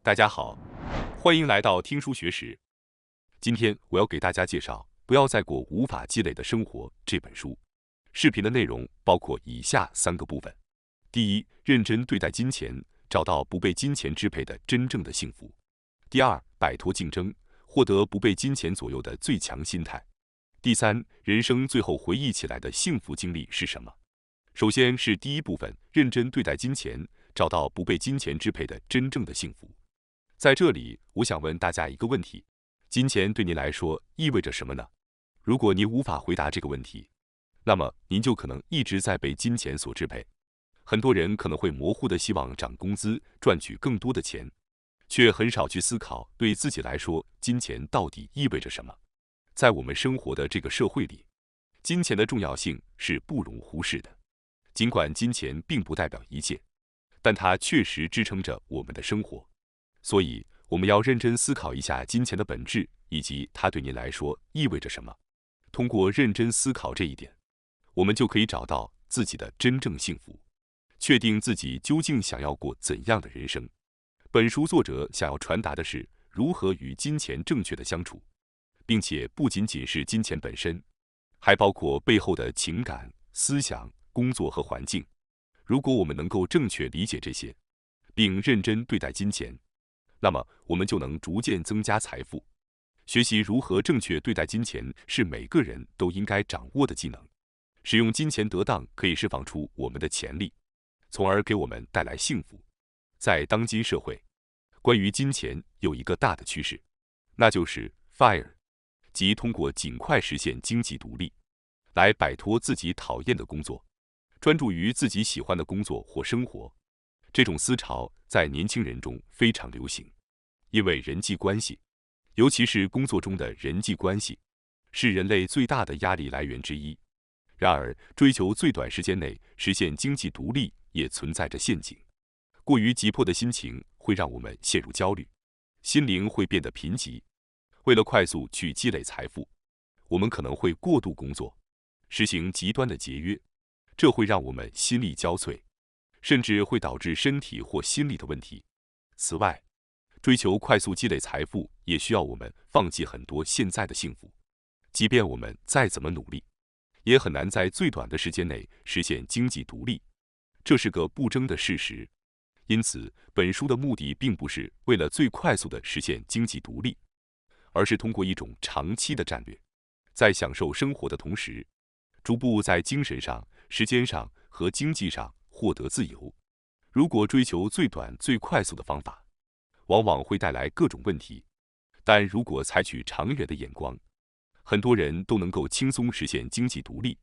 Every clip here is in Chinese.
大家好，欢迎来到听书学史。今天我要给大家介绍《不要再过无法积累的生活》这本书。视频的内容包括以下3个部分：第一，认真对待金钱，找到不被金钱支配的真正的幸福；第二，摆脱竞争，获得不被金钱左右的最强心态；第三，人生最后回忆起来的幸福经历是什么？首先是第一部分，认真对待金钱，找到不被金钱支配的真正的幸福。在这里，我想问大家一个问题：金钱对您来说意味着什么呢？如果您无法回答这个问题，那么您就可能一直在被金钱所支配。很多人可能会模糊地希望涨工资，赚取更多的钱，却很少去思考对自己来说，金钱到底意味着什么。在我们生活的这个社会里，金钱的重要性是不容忽视的。尽管金钱并不代表一切，但它确实支撑着我们的生活。所以，我们要认真思考一下金钱的本质，以及它对您来说意味着什么。通过认真思考这一点，我们就可以找到自己的真正幸福，确定自己究竟想要过怎样的人生。本书作者想要传达的是如何与金钱正确的相处，并且不仅仅是金钱本身，还包括背后的情感、思想、工作和环境。如果我们能够正确理解这些，并认真对待金钱，那么我们就能逐渐增加财富。学习如何正确对待金钱是每个人都应该掌握的技能。使用金钱得当，可以释放出我们的潜力，从而给我们带来幸福。在当今社会，关于金钱有一个大的趋势，那就是 FIRE， 即通过尽快实现经济独立，来摆脱自己讨厌的工作，专注于自己喜欢的工作或生活。这种思潮在年轻人中非常流行，因为人际关系，尤其是工作中的人际关系，是人类最大的压力来源之一。然而，追求最短时间内实现经济独立也存在着陷阱。过于急迫的心情会让我们陷入焦虑，心灵会变得贫瘠。为了快速去积累财富，我们可能会过度工作，实行极端的节约，这会让我们心力交瘁，甚至会导致身体或心理的问题。此外，追求快速积累财富也需要我们放弃很多现在的幸福。即便我们再怎么努力，也很难在最短的时间内实现经济独立，这是个不争的事实。因此，本书的目的并不是为了最快速的实现经济独立，而是通过一种长期的战略，在享受生活的同时，逐步在精神上、时间上和经济上获得自由。如果追求最短最快速的方法，往往会带来各种问题，但如果采取长远的眼光，很多人都能够轻松实现经济独立。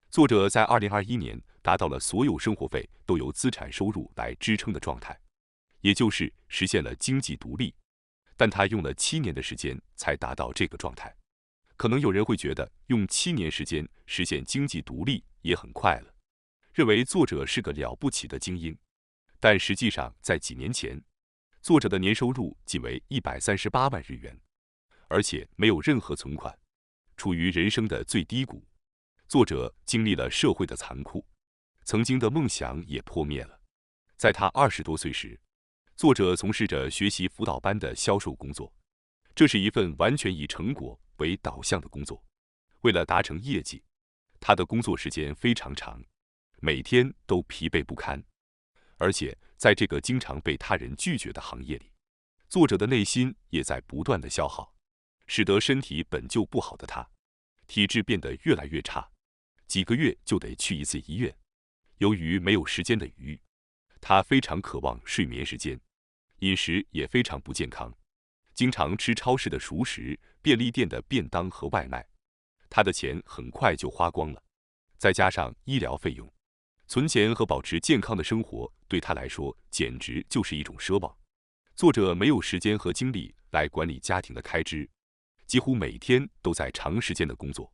作者在2021年达到了所有生活费都由资产收入来支撑的状态，也就是实现了经济独立。但他用了7年的时间才达到这个状态。可能有人会觉得用7年时间实现经济独立也很快了，认为作者是个了不起的精英。但实际上，在几年前，作者的年收入仅为138万日元，而且没有任何存款，处于人生的最低谷。作者经历了社会的残酷，曾经的梦想也破灭了。在他20多岁时，作者从事着学习辅导班的销售工作，这是一份完全以成果为导向的工作。为了达成业绩，他的工作时间非常长，每天都疲惫不堪。而且在这个经常被他人拒绝的行业里，作者的内心也在不断的消耗，使得身体本就不好的他，体质变得越来越差，几个月就得去1次医院。由于没有时间的余裕，他非常渴望睡眠时间，饮食也非常不健康，经常吃超市的熟食、便利店的便当和外卖。他的钱很快就花光了，再加上医疗费用，存钱和保持健康的生活对他来说简直就是一种奢望。作者没有时间和精力来管理家庭的开支，几乎每天都在长时间的工作，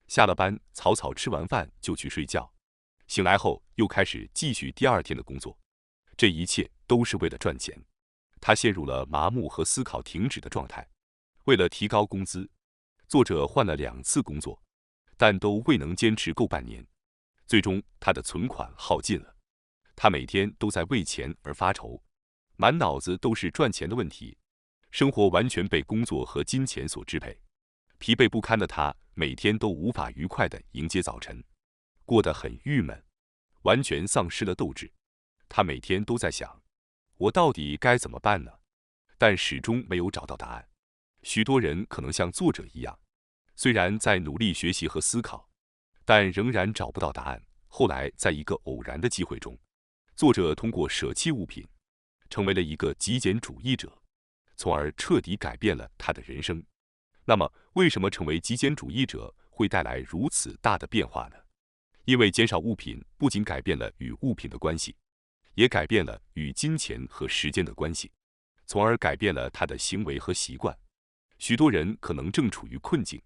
下了班草草吃完饭就去睡觉，醒来后又开始继续第2天的工作。这一切都是为了赚钱。他陷入了麻木和思考停止的状态。为了提高工资，作者换了2次工作，但都未能坚持够半年。最终，他的存款耗尽了。他每天都在为钱而发愁，满脑子都是赚钱的问题，生活完全被工作和金钱所支配。疲惫不堪的他，每天都无法愉快地迎接早晨，过得很郁闷，完全丧失了斗志。他每天都在想，我到底该怎么办呢？但始终没有找到答案。许多人可能像作者一样，虽然在努力学习和思考，但仍然找不到答案。后来，在一个偶然的机会中，作者通过舍弃物品，成为了一个极简主义者，从而彻底改变了他的人生。那么，为什么成为极简主义者会带来如此大的变化呢？因为减少物品不仅改变了与物品的关系，也改变了与金钱和时间的关系，从而改变了他的行为和习惯。许多人可能正处于困境，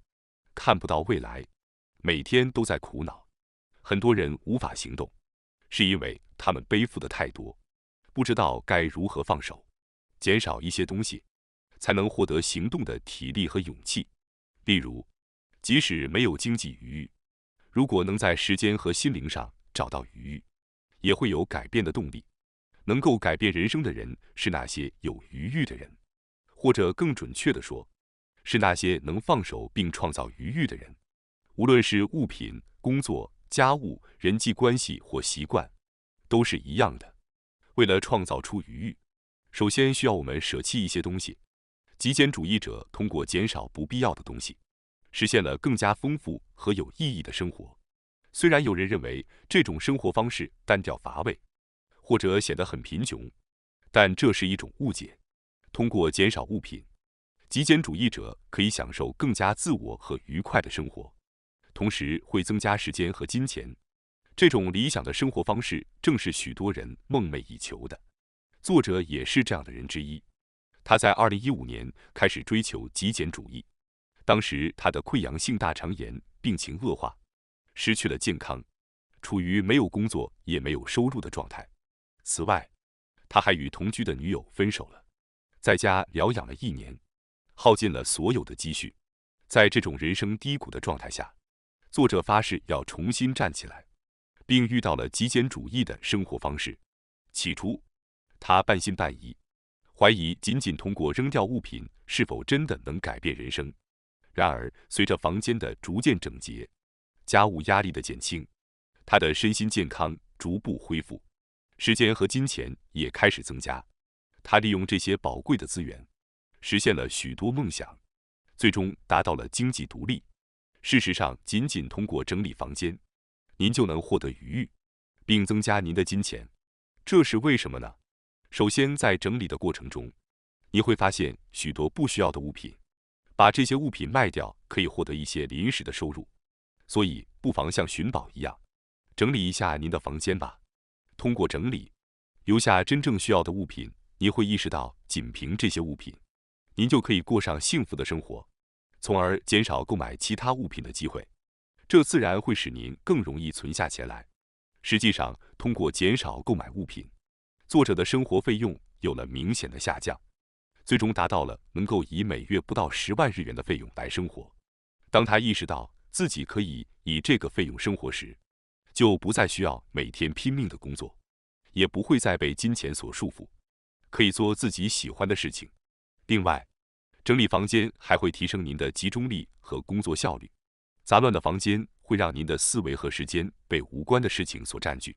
看不到未来，每天都在苦恼。很多人无法行动，是因为他们背负的太多，不知道该如何放手。减少一些东西，才能获得行动的体力和勇气。例如，即使没有经济余裕，如果能在时间和心灵上找到余裕，也会有改变的动力。能够改变人生的人是那些有余裕的人，或者更准确地说，是那些能放手并创造余裕的人。无论是物品、工作、家务、人际关系或习惯，都是一样的。为了创造出余裕，首先需要我们舍弃一些东西。极简主义者通过减少不必要的东西，实现了更加丰富和有意义的生活。虽然有人认为这种生活方式单调乏味，或者显得很贫穷，但这是一种误解。通过减少物品，极简主义者可以享受更加自我和愉快的生活，同时会增加时间和金钱。这种理想的生活方式正是许多人梦寐以求的。作者也是这样的人之一。他在2015年开始追求极简主义，当时他的溃疡性大肠炎病情恶化，失去了健康，处于没有工作也没有收入的状态。此外，他还与同居的女友分手了，在家疗养了1年，耗尽了所有的积蓄。在这种人生低谷的状态下，作者发誓要重新站起来，并遇到了极简主义的生活方式。起初，他半信半疑，怀疑仅仅通过扔掉物品是否真的能改变人生。然而，随着房间的逐渐整洁，家务压力的减轻，他的身心健康逐步恢复，时间和金钱也开始增加。他利用这些宝贵的资源，实现了许多梦想，最终达到了经济独立。事实上，仅仅通过整理房间，您就能获得余裕，并增加您的金钱。这是为什么呢？首先，在整理的过程中，你会发现许多不需要的物品，把这些物品卖掉可以获得一些临时的收入。所以，不妨像寻宝一样，整理一下您的房间吧。通过整理，留下真正需要的物品，你会意识到，仅凭这些物品，您就可以过上幸福的生活，从而减少购买其他物品的机会。这自然会使您更容易存下钱来。实际上，通过减少购买物品，作者的生活费用有了明显的下降，最终达到了能够以每月不到10万日元的费用来生活。当他意识到自己可以以这个费用生活时，就不再需要每天拼命的工作，也不会再被金钱所束缚，可以做自己喜欢的事情。另外，整理房间还会提升您的集中力和工作效率。杂乱的房间会让您的思维和时间被无关的事情所占据，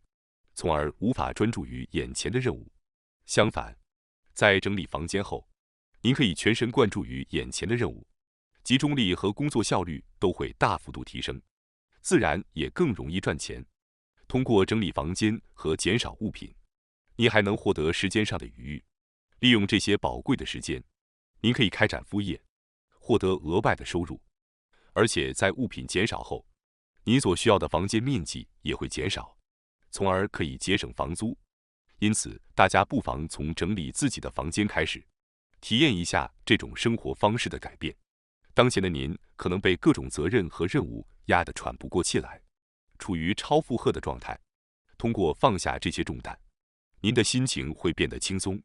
从而无法专注于眼前的任务。相反，在整理房间后，您可以全神贯注于眼前的任务，集中力和工作效率都会大幅度提升，自然也更容易赚钱。通过整理房间和减少物品，您还能获得时间上的余裕。利用这些宝贵的时间，您可以开展副业，获得额外的收入。而且在物品减少后，您所需要的房间面积也会减少，从而可以节省房租。因此，大家不妨从整理自己的房间开始，体验一下这种生活方式的改变。当前的您可能被各种责任和任务压得喘不过气来，处于超负荷的状态。通过放下这些重担，您的心情会变得轻松，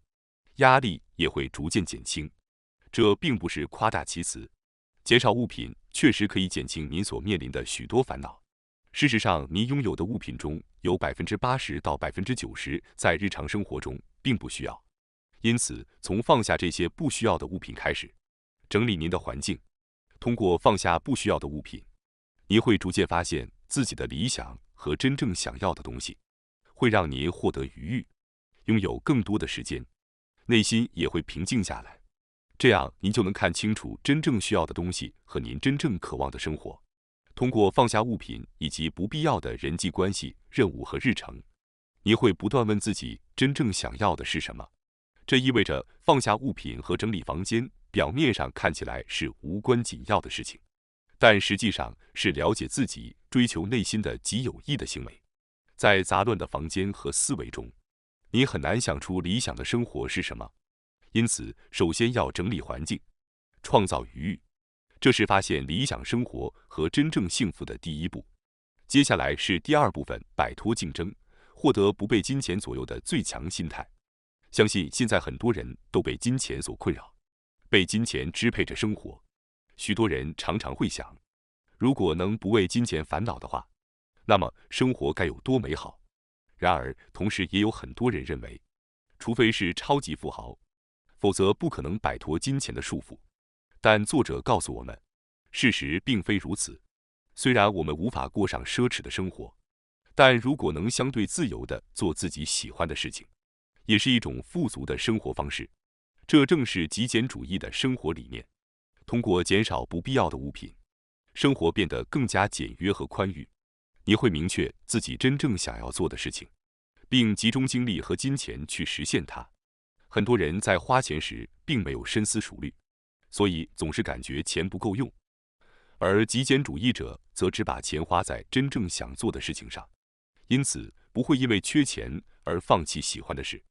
压力也会逐渐减轻。这并不是夸大其词，减少物品确实可以减轻您所面临的许多烦恼。事实上，您拥有的物品中有80%到90%在日常生活中并不需要，因此，从放下这些不需要的物品开始，整理您的环境。通过放下不需要的物品，您会逐渐发现自己的理想和真正想要的东西，会让您获得愉悦，拥有更多的时间，内心也会平静下来。这样，您就能看清楚真正需要的东西和您真正渴望的生活。通过放下物品以及不必要的人际关系、任务和日程，您会不断问自己真正想要的是什么。这意味着放下物品和整理房间，表面上看起来是无关紧要的事情，但实际上是了解自己、追求内心的极有益的行为。在杂乱的房间和思维中，你很难想出理想的生活是什么。因此，首先要整理环境，创造余裕，这是发现理想生活和真正幸福的第一步。接下来是第二部分，摆脱竞争，获得不被金钱左右的最强心态。相信现在很多人都被金钱所困扰，被金钱支配着生活。许多人常常会想，如果能不为金钱烦恼的话，那么生活该有多美好。然而，同时也有很多人认为，除非是超级富豪，否则不可能摆脱金钱的束缚。但作者告诉我们，事实并非如此。虽然我们无法过上奢侈的生活，但如果能相对自由地做自己喜欢的事情，也是一种富足的生活方式。这正是极简主义的生活理念。通过减少不必要的物品，生活变得更加简约和宽裕。你会明确自己真正想要做的事情，并集中精力和金钱去实现它。很多人在花钱时并没有深思熟虑，所以总是感觉钱不够用。而极简主义者则只把钱花在真正想做的事情上，因此不会因为缺钱而放弃喜欢的事，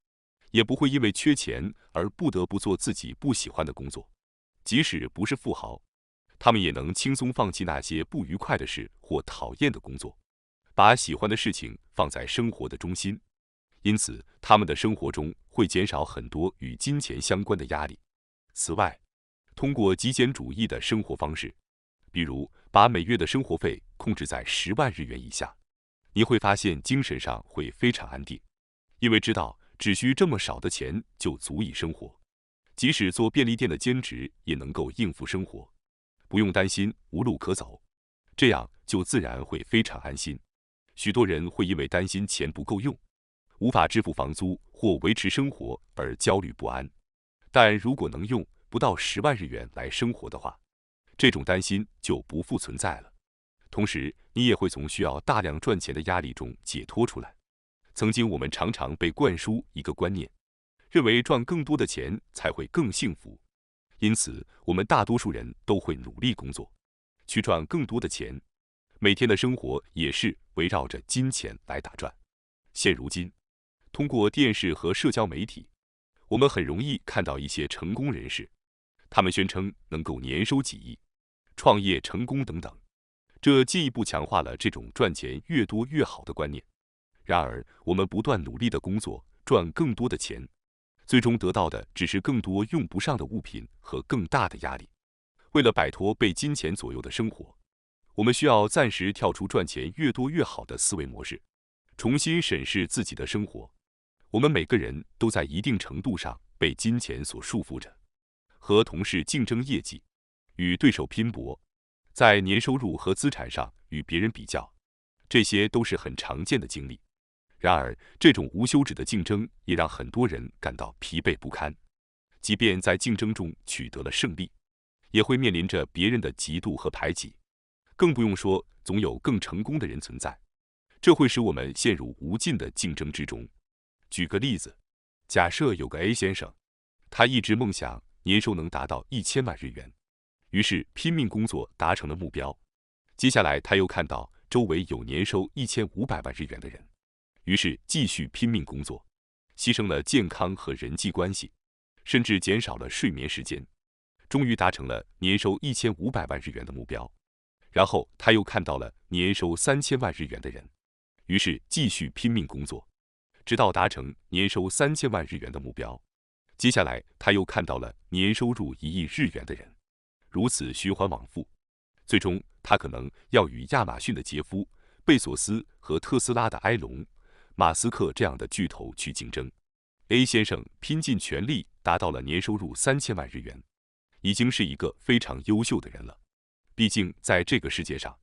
也不会因为缺钱而不得不做自己不喜欢的工作。即使不是富豪，他们也能轻松放弃那些不愉快的事或讨厌的工作，把喜欢的事情放在生活的中心。因此，他们的生活中会减少很多与金钱相关的压力。此外，通过极简主义的生活方式，比如把每月的生活费控制在10万日元以下，你会发现精神上会非常安定，因为知道只需这么少的钱就足以生活，即使做便利店的兼职也能够应付生活，不用担心无路可走，这样就自然会非常安心。许多人会因为担心钱不够用，无法支付房租或维持生活而焦虑不安，但如果能用不到10万日元来生活的话，这种担心就不复存在了。同时，你也会从需要大量赚钱的压力中解脱出来。曾经我们常常被灌输一个观念，认为赚更多的钱才会更幸福，因此我们大多数人都会努力工作，去赚更多的钱。每天的生活也是围绕着金钱来打转。现如今，通过电视和社交媒体，我们很容易看到一些成功人士，他们宣称能够年收几亿、创业成功等等，这进一步强化了这种赚钱越多越好的观念。然而，我们不断努力的工作，赚更多的钱，最终得到的只是更多用不上的物品和更大的压力。为了摆脱被金钱左右的生活，我们需要暂时跳出赚钱越多越好的思维模式，重新审视自己的生活。我们每个人都在一定程度上被金钱所束缚着，和同事竞争业绩，与对手拼搏，在年收入和资产上与别人比较，这些都是很常见的经历。然而，这种无休止的竞争也让很多人感到疲惫不堪。即便在竞争中取得了胜利，也会面临着别人的嫉妒和排挤，更不用说总有更成功的人存在，这会使我们陷入无尽的竞争之中。举个例子，假设有个 A 先生，他一直梦想年收能达到1000万日元，于是拼命工作达成了目标。接下来他又看到周围有年收1500万日元的人，于是继续拼命工作，牺牲了健康和人际关系，甚至减少了睡眠时间，终于达成了年收1500万日元的目标。然后他又看到了年收3000万日元的人，于是继续拼命工作，直到达成年收3000万日元的目标。接下来他又看到了年收入1亿日元的人，如此循环往复。最终他可能要与亚马逊的杰夫、贝索斯和特斯拉的埃隆·马斯克这样的巨头去竞争。A 先生拼尽全力达到了年收入3000万日元，已经是一个非常优秀的人了。毕竟在这个世界上，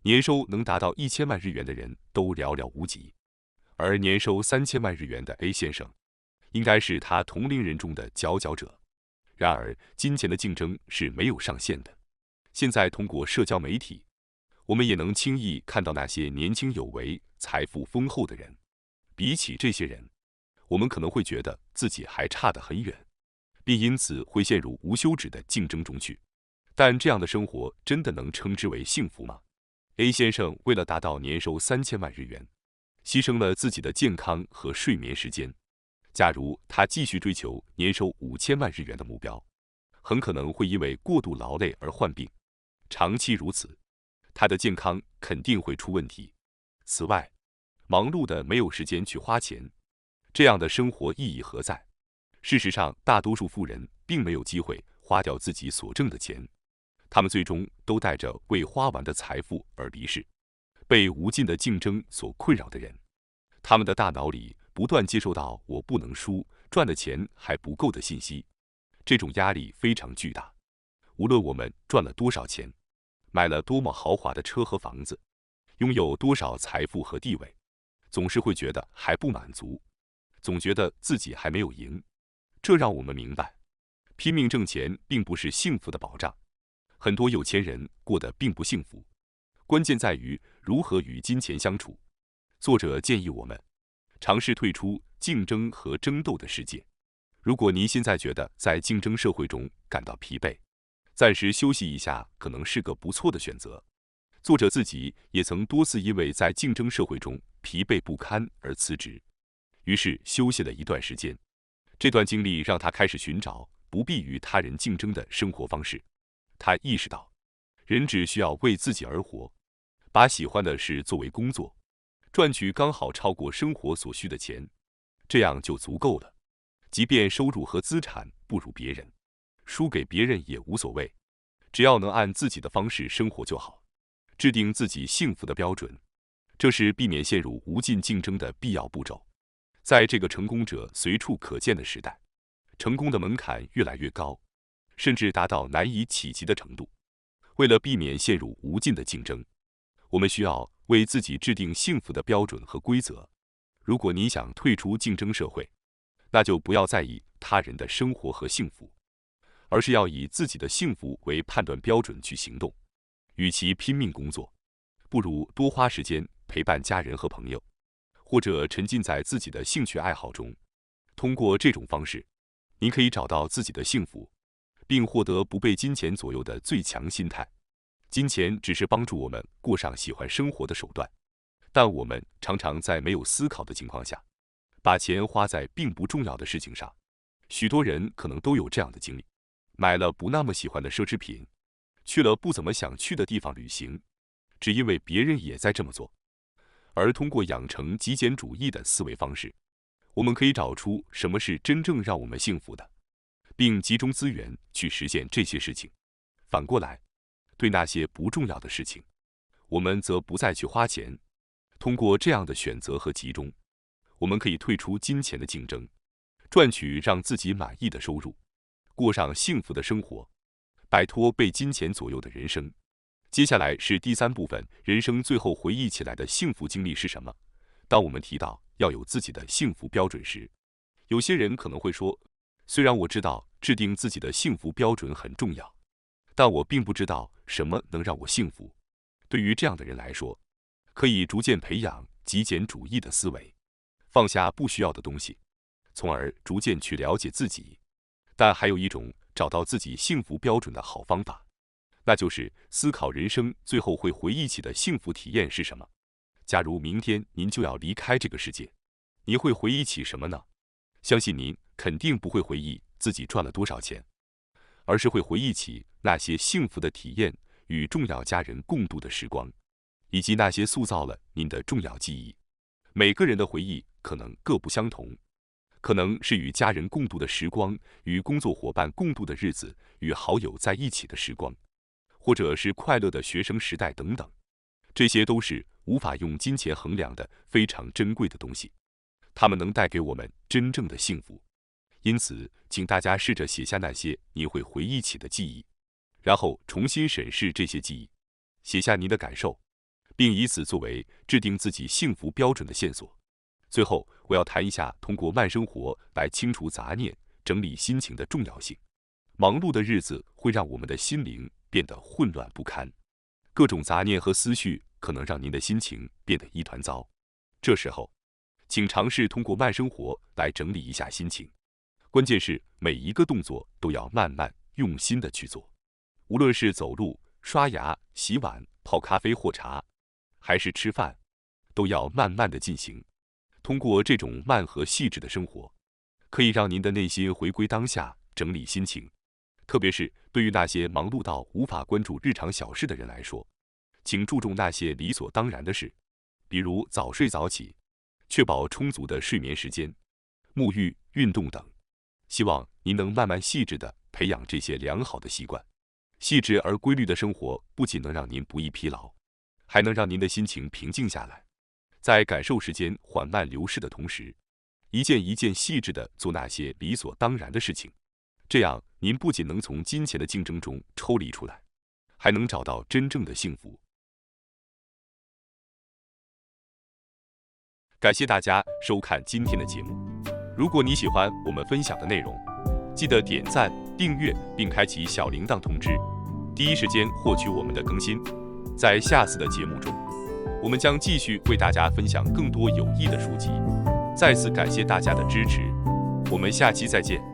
年收能达到1000万日元的人都寥寥无几，而年收3000万日元的 A 先生，应该是他同龄人中的佼佼者。然而，金钱的竞争是没有上限的。现在通过社交媒体，我们也能轻易看到那些年轻有为、财富丰厚的人。比起这些人，我们可能会觉得自己还差得很远，并因此会陷入无休止的竞争中去。但这样的生活真的能称之为幸福吗？ A 先生为了达到年收3000万日元，牺牲了自己的健康和睡眠时间。假如他继续追求年收5000万日元的目标，很可能会因为过度劳累而患病。长期如此，他的健康肯定会出问题。此外，忙碌的没有时间去花钱，这样的生活意义何在？事实上，大多数富人并没有机会花掉自己所挣的钱，他们最终都带着未花完的财富而离世。被无尽的竞争所困扰的人，他们的大脑里不断接受到“我不能输，赚的钱还不够”的信息，这种压力非常巨大。无论我们赚了多少钱，买了多么豪华的车和房子，拥有多少财富和地位，总是会觉得还不满足，总觉得自己还没有赢。这让我们明白，拼命挣钱并不是幸福的保障。很多有钱人过得并不幸福，关键在于如何与金钱相处。作者建议我们尝试退出竞争和争斗的世界。如果您现在觉得在竞争社会中感到疲惫，暂时休息一下可能是个不错的选择。作者自己也曾多次因为在竞争社会中疲惫不堪而辞职，于是休息了一段时间。这段经历让他开始寻找不必与他人竞争的生活方式。他意识到，人只需要为自己而活，把喜欢的事作为工作，赚取刚好超过生活所需的钱，这样就足够了。即便收入和资产不如别人，输给别人也无所谓，只要能按自己的方式生活就好。制定自己幸福的标准，这是避免陷入无尽竞争的必要步骤。在这个成功者随处可见的时代，成功的门槛越来越高，甚至达到难以企及的程度。为了避免陷入无尽的竞争，我们需要为自己制定幸福的标准和规则。如果你想退出竞争社会，那就不要在意他人的生活和幸福，而是要以自己的幸福为判断标准去行动。与其拼命工作，不如多花时间陪伴家人和朋友，或者沉浸在自己的兴趣爱好中。通过这种方式，你可以找到自己的幸福，并获得不被金钱左右的最强心态。金钱只是帮助我们过上喜欢生活的手段，但我们常常在没有思考的情况下，把钱花在并不重要的事情上。许多人可能都有这样的经历：买了不那么喜欢的奢侈品，去了不怎么想去的地方旅行，只因为别人也在这么做。而通过养成极简主义的思维方式，我们可以找出什么是真正让我们幸福的，并集中资源去实现这些事情。反过来，对那些不重要的事情，我们则不再去花钱。通过这样的选择和集中，我们可以退出金钱的竞争，赚取让自己满意的收入，过上幸福的生活，摆脱被金钱左右的人生。接下来是第3部分，人生最后回忆起来的幸福经历是什么？当我们提到要有自己的幸福标准时，有些人可能会说，虽然我知道制定自己的幸福标准很重要，但我并不知道什么能让我幸福。对于这样的人来说，可以逐渐培养极简主义的思维，放下不需要的东西，从而逐渐去了解自己。但还有一种找到自己幸福标准的好方法，那就是思考人生最后会回忆起的幸福体验是什么。假如明天您就要离开这个世界，你会回忆起什么呢？相信您肯定不会回忆自己赚了多少钱，而是会回忆起那些幸福的体验与重要家人共度的时光，以及那些塑造了您的重要记忆。每个人的回忆可能各不相同，可能是与家人共度的时光，与工作伙伴共度的日子，与好友在一起的时光，或者是快乐的学生时代等等。这些都是无法用金钱衡量的非常珍贵的东西。它们能带给我们真正的幸福。因此，请大家试着写下那些你会回忆起的记忆，然后重新审视这些记忆，写下您的感受，并以此作为制定自己幸福标准的线索。最后，我要谈一下通过慢生活来清除杂念、整理心情的重要性。忙碌的日子会让我们的心灵变得混乱不堪，各种杂念和思绪可能让您的心情变得一团糟。这时候，请尝试通过慢生活来整理一下心情。关键是每一个动作都要慢慢用心的去做，无论是走路、刷牙、洗碗、泡咖啡或茶，还是吃饭，都要慢慢的进行。通过这种慢和细致的生活，可以让您的内心回归当下，整理心情。特别是对于那些忙碌到无法关注日常小事的人来说，请注重那些理所当然的事，比如早睡早起，确保充足的睡眠时间、沐浴、运动等。希望您能慢慢细致地培养这些良好的习惯。细致而规律的生活不仅能让您不易疲劳，还能让您的心情平静下来。在感受时间缓慢流逝的同时，一件一件细致地做那些理所当然的事情，这样您不仅能从金钱的竞争中抽离出来，还能找到真正的幸福。感谢大家收看今天的节目。如果你喜欢我们分享的内容，记得点赞、订阅并开启小铃铛通知，第一时间获取我们的更新。在下次的节目中，我们将继续为大家分享更多有益的书籍。再次感谢大家的支持，我们下期再见。